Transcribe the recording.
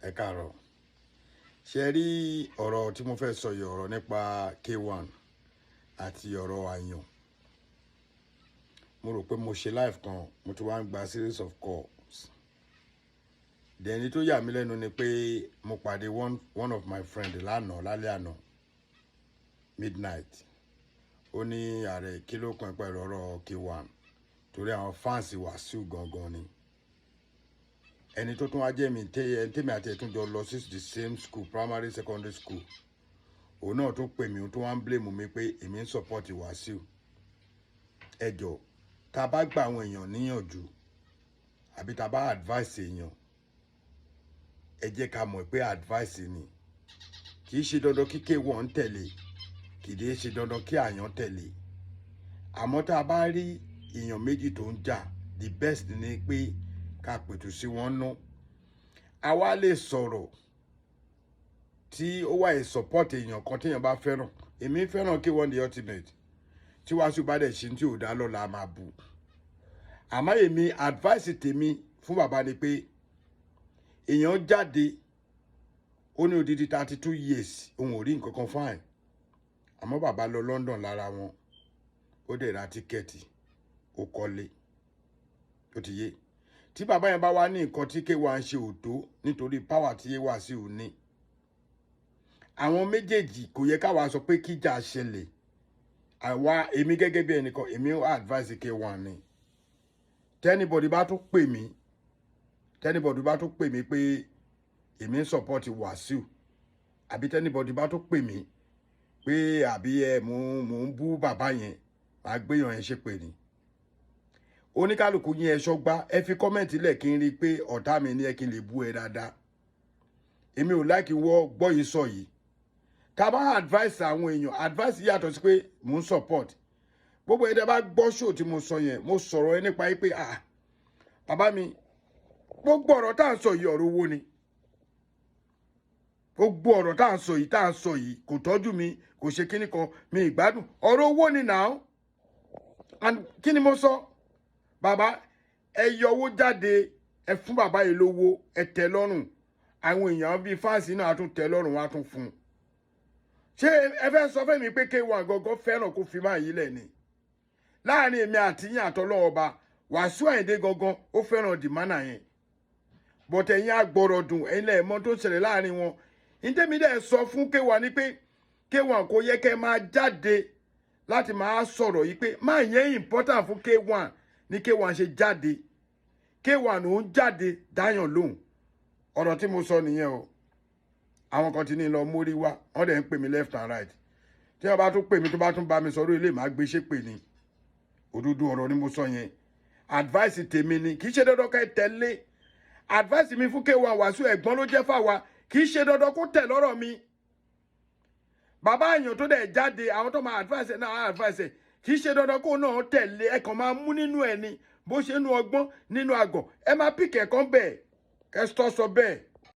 ẹ káàárọ̀. Ṣé rí ọ̀rọ̀ tí mo fẹ́ sọ yìí ọ̀rọ̀ nípa K1 àti ọ̀rọ̀ àyàn. Mo rò pé mo ṣe live kan, mo ti wá ń gba series of calls. Dẹ̀ni tó yà mí lẹ́nu ni pé mo pàdé one of my friend lánàá lálẹ́ àná midnight. Ó ní ààrẹ kí ló kan pẹ̀lú ọ̀rọ̀ K1 torí àwọn fans Wasiu gangan ni. Ẹni tó tún wá jẹ́ mi tèmi àti ẹ̀tún jọ lọ sí the same school, primary secondary school. Òun náà tún pè mí, òun tún wá ń blame mi pé èmi ń support Wasiu. Ẹ jọ̀ọ́, tá bá gba àwọn èèyàn níyànjú àbí tá bá advice èèyàn, ẹ jẹ́ ká mọ̀ pé advice ni. Kì í ṣe dandan kí K1 tẹ̀lé, kì í ṣe dandan kí àyàn tẹ̀lé. Àmọ́ tá bá rí èèyàn méjì tó ń jà, the best ni pé ká pẹ̀tù sí wọn nú. Àwa lè sọ̀rọ̀ tí ó wà support èèyàn kan téèyàn bá fẹ́ràn. Èmi fẹ́ràn K1 the ultimate. Tí Wasiu bá dẹ̀ ṣe tí ò dá lọ́la máa bú. Àmọ́ èmi advice tèmi fún bàbá ni pé èèyàn jáde ó ní odidi 32 years òun ò rí nǹkan kan fine. Àmọ́ bàbá lọ London lára wọn. Ó dẹ̀ ra tíkẹ́ẹ̀tì, ó kọ́lé. Ó ti yé. Tí bàbá yẹn bá wá ní nǹkan tí K1 ṣe òtó nítorí power tí Wasiu ní. Àwọn méjèèjì kò yẹ káwa sọ pé kíjà ṣẹlẹ̀. Àwa èmi gẹ́gẹ́ bí ẹnìkan èmi ó advise K1 ni. Tẹ́nibọ̀dì bá tún pè mí, pé èmi ń support Wasiu. Àbí tẹ́nibọ̀dì bá tún pè mí pé àbí mò ń bú bàbá yẹn, màá gbéyàn yẹn ṣépè ni. Oníkálùkù yín Ęsogba, ẹ fi comment lẹ̀ kí n rí pé ọ̀tá mi ní ẹ kí n lè bú ẹ dáadáa. Èmi ò like wọ́ gbọ́ yìí sọ yìí. Tá bá advice àwọn èèyàn, advice yàtọ̀ sí pé mò ń support. Gbogbo ẹ̀dá bá gbọ́ show tí mo sọ yẹn, mo sọ̀rọ̀ ẹ nípa pé bàbá mi, gbogbo ọ̀rọ̀ tá à ń sọ yìí ọ̀rọ̀ owó ni. Gbogbo ọ̀rọ̀ tá à ń sọ yìí kò tọ́jú mi, kò ṣe kíní kan, mi ìgbádùn. Ọ̀rọ̀ owó ni now. And kí ni mo sọ? Bàbá, ẹ yọ owó jáde, ẹ fún bàbá yìí lówó, ẹ tẹ́ lọ́rùn. Àwọn èèyàn bíi fans náà tún tẹ́ lọ́rùn, wọ́n á tún fún un. Ṣé ẹ fẹ́ sọ fún mi pé K1 gangan fẹ́ràn kó fi máa yí lẹ̀ ni? Láàrin èmi àti yín àtọlọ́wọ́ ọba, Wasiu Àyìndé gangan ó fẹ́ràn dìmánà yẹn. But ẹ̀yin agbọ̀rọ̀ dùn, ẹ̀yin lẹ̀ mọ̀ tó ń ṣẹlẹ̀ láàrin wọn. Ntẹ́mi dẹ̀ sọ fún K1 ni pé K1 kò yẹ kẹ́ máa jáde láti máa sọ̀rọ̀ yìí pé máa yẹn important fún K1 ní K1 ṣe jáde. K1 ò ń jáde dáyàn lóhùn. Ọ̀rọ̀ tí mo sọ nìyẹn o. Àwọn kan ti ní lọ mórí wá, wọ́n dẹ̀ ń pè mí left and right. Tí wọ́n bá tún pè mí tó bá tún bá mi sọ̀rọ̀ ilé màá gbé ṣépè ni. Òdodo ọ̀rọ̀ ni mo sọ yẹn. Advice tèmi ni, kì í ṣe dandan ká tẹ̀lé. Advice mi fún K1 Wasiu ẹ̀gbọ́n ló jẹ́ fáwa, kì í ṣe dandan kó tẹ̀ lọ́rọ̀ mi. Bàbá èèyàn tó dẹ̀ jáde, àwọn tó máa advice náà advice, kì í ṣe dandan kó náà tẹ̀lé, ẹ kàn máa mú nínú ẹ ni. Bó ṣe nú ọgbọ́n nínú àgọ̀, ẹ máa pick ẹ̀kan bẹ́ẹ̀. Ẹ sọ bẹ́ẹ̀.